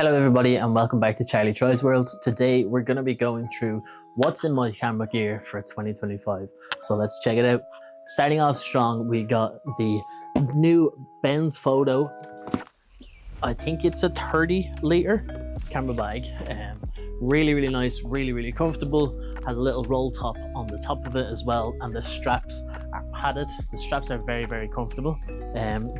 Hello everybody and welcome back to Charlie Tries World. Today we're going to be going through what's in my camera gear for 2025. So let's check it out. Starting off strong, we got the new BensFoto, I think it's a 30-litre camera bag. Really nice, really comfortable. Has a little roll top on the top of it as well, and the straps are padded. The straps are very comfortable.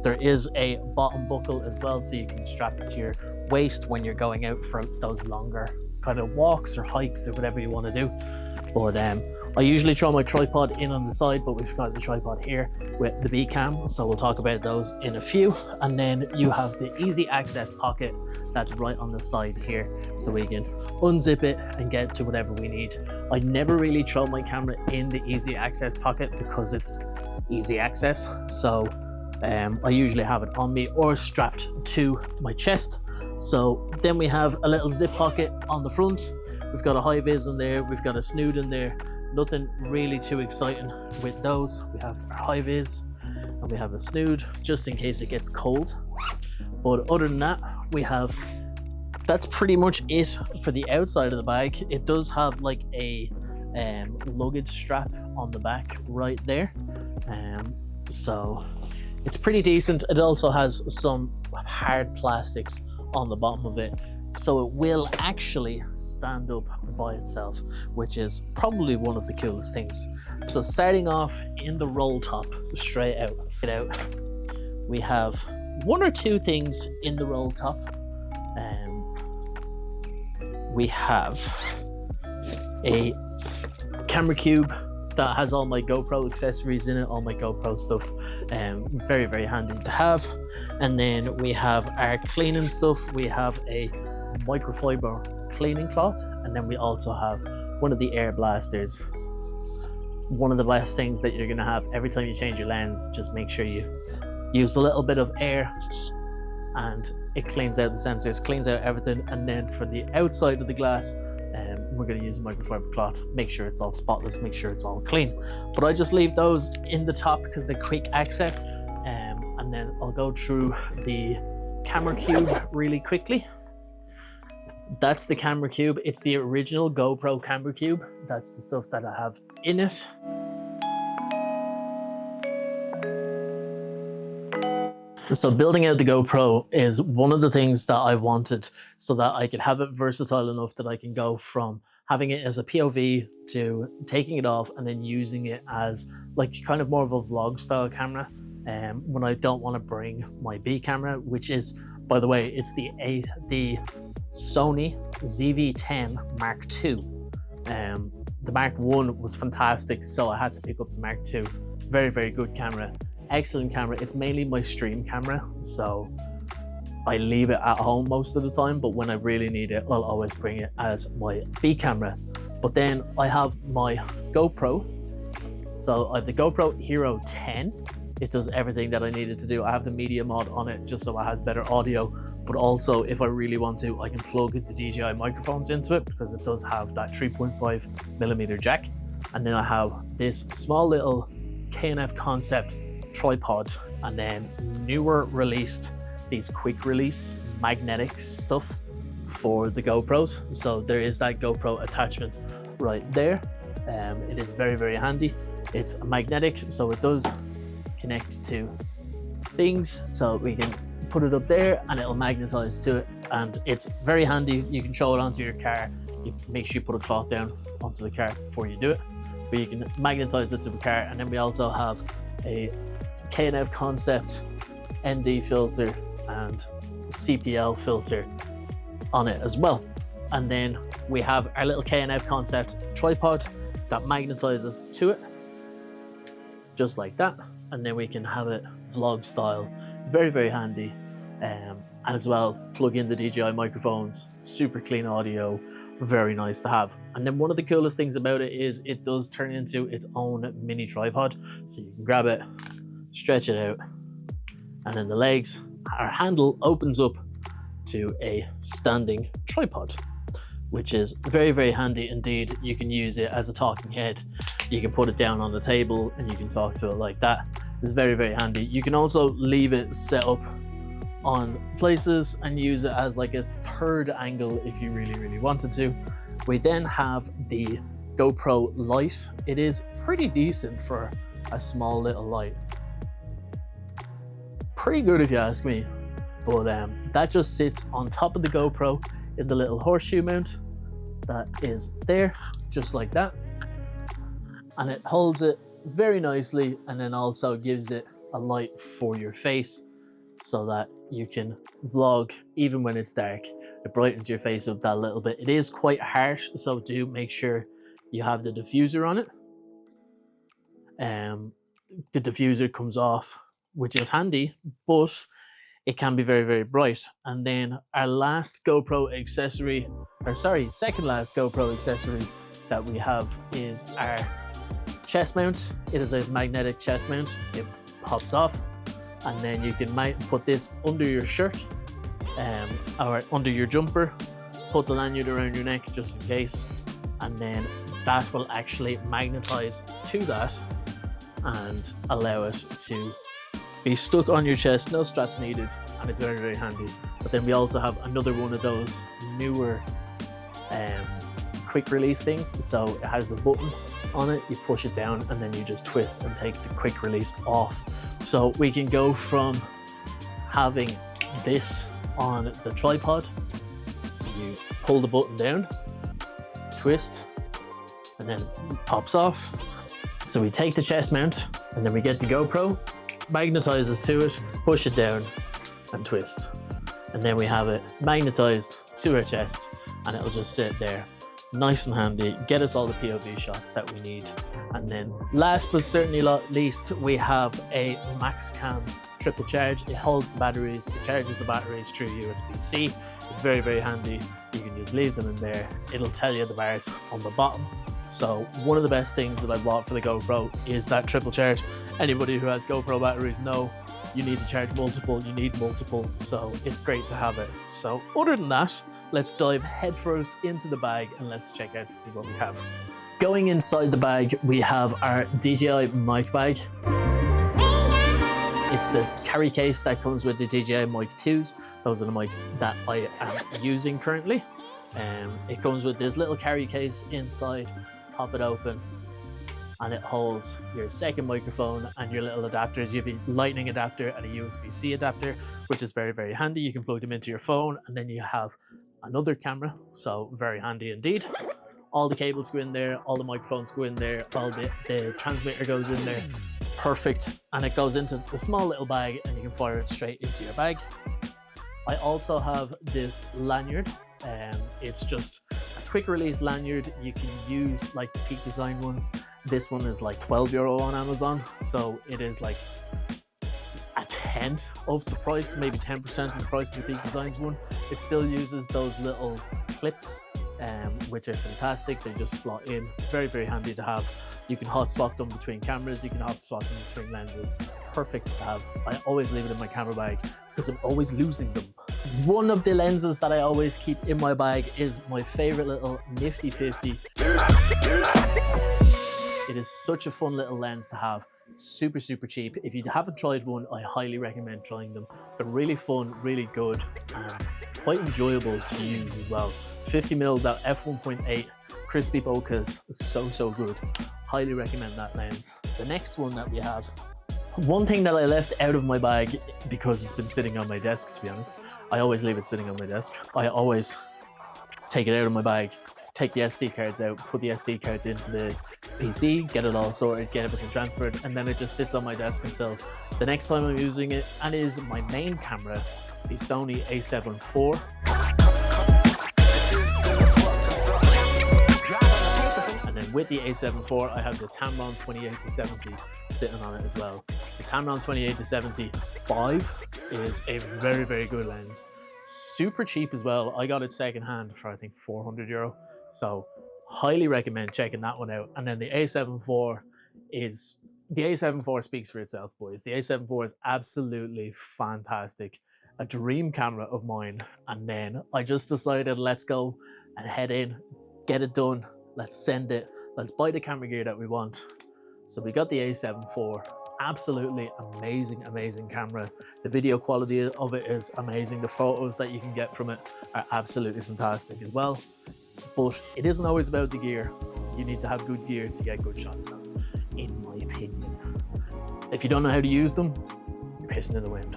There is a bottom buckle as well, so you can strap it to your waist when you're going out for those longer kind of walks or hikes or whatever you want to do. But I usually throw my tripod in on the side, but we've got the tripod here with the B cam, so we'll talk about those in a few. And then you have the easy access pocket that's right on the side here, so we can unzip it and get to whatever we need. I never really throw my camera in the easy access pocket because it's easy access, so I usually have it on me or strapped to my chest. So then we have a little zip pocket on the front. We've got a high vis in there, we've got a snood in there. Nothing really too exciting with those. We have our high vis and we have a snood just in case it gets cold. But other than that, that's pretty much it for the outside of the bag. It does have like a luggage strap on the back right there. So it's pretty decent. It also has some hard plastics on the bottom of it, so it will actually stand up by itself, which is probably one of the coolest things. So starting off in the roll top, straight out, we have one or two things in the roll top. We have a camera cube that has all my GoPro accessories in it, all my GoPro stuff. Very handy to have. And then we have our cleaning stuff. We have a microfiber cleaning cloth, and then we also have one of the air blasters. One of the best things that you're gonna have every time you change your lens. Just make sure you use a little bit of air and it cleans out the sensors, cleans out everything. And then for the outside of the glass, we're going to use a microfiber cloth. Make sure it's all spotless, make sure it's all clean. But I just leave those in the top because they're quick access. And then I'll go through the camera cube really quickly. That's the camera cube. It's the original GoPro camera cube. That's the stuff that I have in it. So building out the GoPro is one of the things that I wanted, so that I could have it versatile enough that I can go from having it as a POV to taking it off and then using it as like kind of more of a vlog style camera. When I don't want to bring my B camera, which is, by the way, it's the Sony Zve10 Mark II. The Mark I was fantastic, so I had to pick up the Mark II. Very good camera. Excellent camera. It's mainly my stream camera, so I leave it at home most of the time, but when I really need it, I'll always bring it as my B camera. But then I have my GoPro. So I have the GoPro Hero 10. It does everything that I needed to do. I have the media mod on it just so it has better audio, but also if I really want to, I can plug the DJI microphones into it because it does have that 3.5mm jack. And then I have this small little K&F Concept tripod, and then newer released these quick release magnetic stuff for the GoPros. So there is that GoPro attachment right there. It is very handy. It's magnetic, so it does connect to things, so we can put it up there and it'll magnetize to it, and it's very handy. You can throw it onto your car. You make sure you put a cloth down onto the car before you do it, but you can magnetize it to the car. And then we also have a K&F Concept ND filter and Cpl filter on it as well. And then we have our little K&F Concept tripod that magnetizes to it just like that, and then we can have it vlog style. Very handy. And as well, plug in the DJI microphones, super clean audio, very nice to have. And then one of the coolest things about it is it does turn into its own mini tripod, so you can grab it, stretch it out, and then the legs, our handle opens up to a standing tripod, which is very handy indeed. You can use it as a talking head. You can put it down on the table and you can talk to it like that. It's very handy. You can also leave it set up on places and use it as like a third angle if you really wanted to. We then have the GoPro light. It is pretty decent for a small little light. Pretty good if you ask me, but that just sits on top of the GoPro in the little horseshoe mount that is there, just like that, and it holds it very nicely, and then also gives it a light for your face so that you can vlog even when it's dark. It brightens your face up that little bit. It is quite harsh, so do make sure you have the diffuser on it. The diffuser comes off, which is handy, but it can be very bright. And then our last GoPro accessory, or sorry, second last GoPro accessory that we have is our chest mount. It is a magnetic chest mount. It pops off, and then you can put this under your shirt or under your jumper, put the lanyard around your neck just in case, and then that will actually magnetize to that and allow it to be stuck on your chest. No straps needed, and it's very handy. But then we also have another one of those newer quick release things. So it has the button on it, you push it down, and then you just twist and take the quick release off. So we can go from having this on the tripod, you pull the button down, twist, and then it pops off. So we take the chest mount, and then we get the GoPro, magnetizes to it, push it down and twist, and then we have it magnetized to our chest, and it'll just sit there nice and handy, get us all the POV shots that we need. And then last but certainly not least, we have a Maxcam triple charge. It holds the batteries, it charges the batteries through USB-C. It's very handy. You can just leave them in there. It'll tell you the bars on the bottom. So one of the best things that I bought for the GoPro is that triple charge. Anybody who has GoPro batteries know you need to charge multiple, you need multiple, so it's great to have it. So other than that, let's dive headfirst into the bag and let's check out to see what we have. Going inside the bag, we have our DJI mic bag. It's the carry case that comes with the DJI Mic 2s. Those are the mics that I am using currently. It comes with this little carry case inside. Pop it open, and it holds your second microphone and your little adapters. You have a lightning adapter and a USB-C adapter, which is very handy. You can plug them into your phone, and then you have another camera, so very handy indeed. All the cables go in there, all the microphones go in there, all the transmitter goes in there. Perfect. And it goes into the small little bag, and you can fire it straight into your bag. I also have this lanyard. It's just a quick release lanyard. You can use like the Peak Design ones. This one is like €12 on Amazon, so it is like a tenth of the price, maybe 10% of the price of the Peak Designs one. It still uses those little clips, which are fantastic. They just slot in. Very handy to have. You can hot swap them between cameras, you can hot swap them between lenses. Perfect to have. I always leave it in my camera bag because I'm always losing them. One of the lenses that I always keep in my bag is my favorite little nifty 50. It is such a fun little lens to have. Super cheap. If you haven't tried one, I highly recommend trying them. They're really fun, really good, and quite enjoyable to use as well. 50mm, that f1.8 crispy bokehs is so good. Highly recommend that lens. The next one that we have, one thing that I left out of my bag because it's been sitting on my desk, to be honest. I always leave it sitting on my desk. I always take it out of my bag, take the SD cards out, put the SD cards into the PC, get it all sorted, get everything transferred, and then it just sits on my desk until the next time I'm using it. And is my main camera, the Sony A7 IV. And then with the A7 IV, I have the Tamron 28-70 sitting on it as well. The Tamron 28-70 5 is a very good lens. Super cheap as well. I got it secondhand for I think €400. So highly recommend checking that one out. And then the A7 IV is, the A7 IV speaks for itself, boys. The A7 IV is absolutely fantastic. A dream camera of mine. And then I just decided, let's go and head in, get it done. Let's send it. Let's buy the camera gear that we want. So we got the A7 IV, absolutely amazing, amazing camera. The video quality of it is amazing. The photos that you can get from it are absolutely fantastic as well. But it isn't always about the gear. You need to have good gear to get good shots done, in my opinion. If you don't know how to use them, you're pissing in the wind.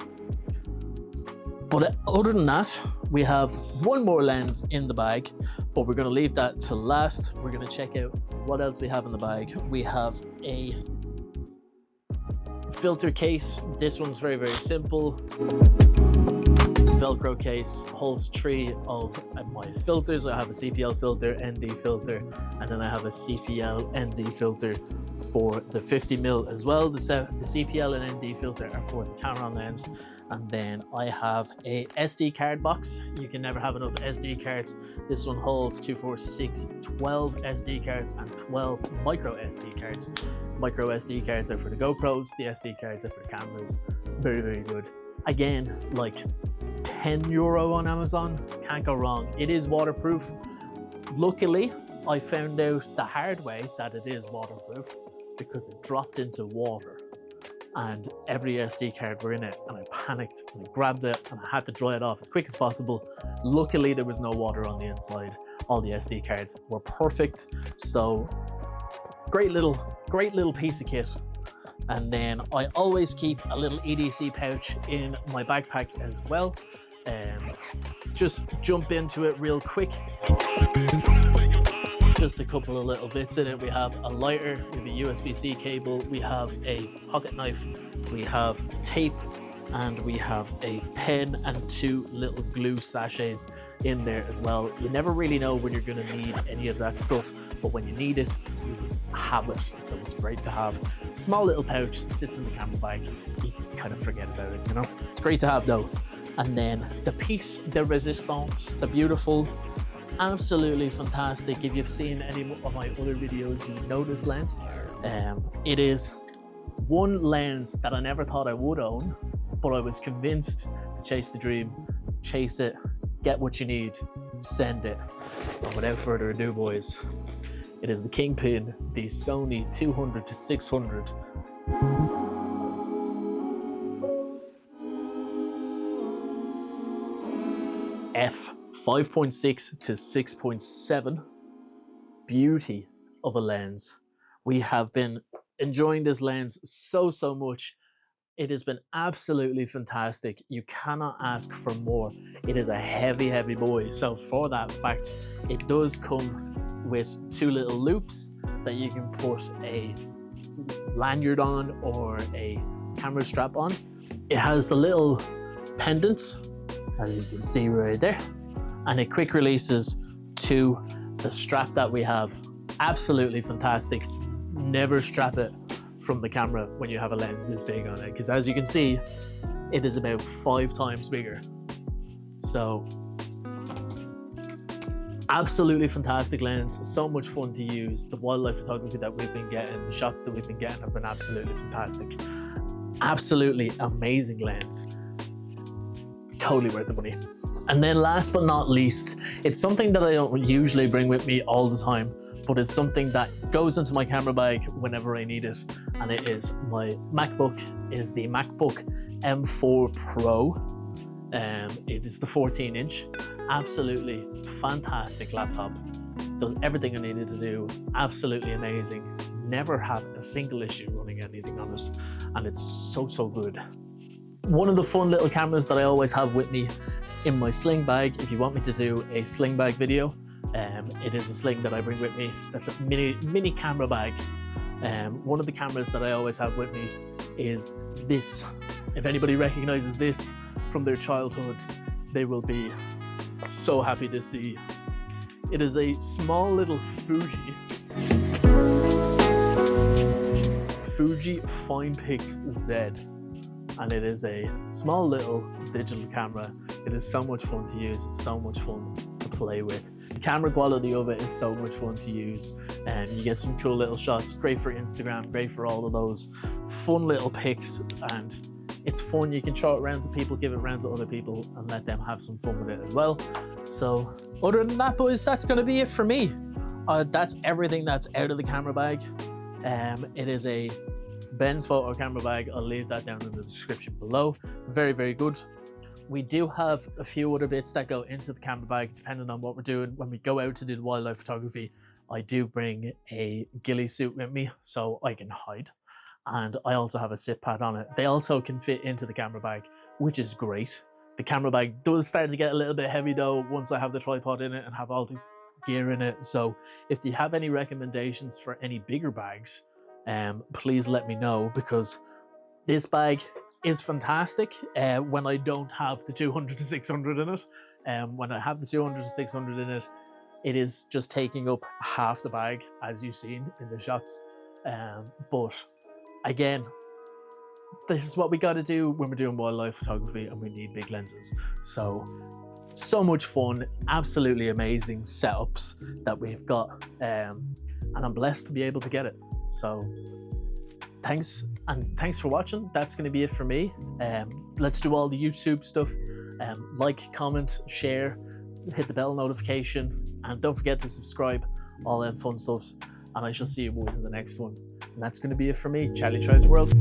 But other than that, we have one more lens in the bag, but we're going to leave that to last. We're going to check out what else we have in the bag. We have a filter case. This one's very, very simple. Velcro case holds 3 of my filters. I have a CPL filter, ND filter, and then I have a CPL ND filter for the 50mm as well. The CPL and ND filter are for the Tamron lens. And then I have a SD card box. You can never have enough SD cards. This one holds 2, 4, 6, 12 SD cards and 12 micro SD cards. Micro SD cards are for the GoPros, the SD cards are for the cameras. Very, very good. Again, like €10 on Amazon, can't go wrong. It is waterproof. Luckily, I found out the hard way that it is waterproof because it dropped into water and every SD card were in it, and I panicked and I grabbed it and I had to dry it off as quick as possible. Luckily, there was no water on the inside. All the SD cards were perfect. So great little piece of kit. And then I always keep a little EDC pouch in my backpack as well. Just jump into it real quick. Just a couple of little bits in it. We have a lighter, we have a USB-C cable, we have a pocket knife, we have tape, and we have a pen and 2 little glue sachets in there as well. You never really know when you're going to need any of that stuff, but when you need it, you have it. So it's great to have. Small little pouch, sits in the camera bag. You kind of forget about it, you know? It's great to have though. And then the piece de resistance, the beautiful, absolutely fantastic. If you've seen any of my other videos, you know this lens. It is one lens that I never thought I would own, but I was convinced to chase the dream, chase it, get what you need, send it. And without further ado, boys, it is the Kingpin, the Sony 200-600. f/5.6 to 6.7. Beauty of a lens. We have been enjoying this lens so much. It has been absolutely fantastic. You cannot ask for more. It is a heavy boy. So for that fact, it does come with 2 little loops that you can put a lanyard on or a camera strap on. It has the little pendants, as you can see right there, and it quick releases to the strap that we have. Absolutely fantastic. Never strap it from the camera when you have a lens this big on it, because as you can see, it is about 5 times bigger. So absolutely fantastic lens, so much fun to use. The wildlife photography that we've been getting, the shots that we've been getting have been absolutely fantastic. Absolutely amazing lens. Totally worth the money. And then last but not least, it's something that I don't usually bring with me all the time, but it's something that goes into my camera bag whenever I need it. And it is my MacBook, is the MacBook M4 Pro. It is the 14-inch. Absolutely fantastic laptop. Does everything I needed to do. Absolutely amazing. Never have a single issue running anything on it. And it's so good. One of the fun little cameras that I always have with me in my sling bag, if you want me to do a sling bag video, it is a sling that I bring with me. That's a mini camera bag. One of the cameras that I always have with me is this. If anybody recognizes this from their childhood, they will be so happy to see. It is a small little Fuji FinePix Z. And it is a small little digital camera. It is so much fun to use. It's so much fun to play with. The camera quality of it is so much fun to use, and you get some cool little shots. Great for Instagram, great for all of those fun little pics, and it's fun. You can show it around to people, give it around to other people, and let them have some fun with it as well. So other than that, boys, that's going to be it for me. That's everything that's out of the camera bag. It is a BensFoto Camera Bag. I'll leave that down in the description below. Very, very good. We do have a few other bits that go into the camera bag depending on what we're doing. When we go out to do the wildlife photography, I do bring a ghillie suit with me so I can hide. And I also have a sit pad on it. They also can fit into the camera bag, which is great. The camera bag does start to get a little bit heavy though once I have the tripod in it and have all this gear in it. So if you have any recommendations for any bigger bags, please let me know, because this bag is fantastic when I don't have the 200 to 600 in it. When I have the 200 to 600 in it, it is just taking up half the bag, as you've seen in the shots. But again, this is what we got to do when we're doing wildlife photography and we need big lenses. So much fun, absolutely amazing setups that we've got, and I'm blessed to be able to get it. So thanks for watching. That's going to be it for me. Let's do all the YouTube stuff. Like, comment, share, hit the bell notification, and don't forget to subscribe, all them fun stuffs. And I shall see you boys in the next one. And that's going to be it for me. Charlie Tries the World.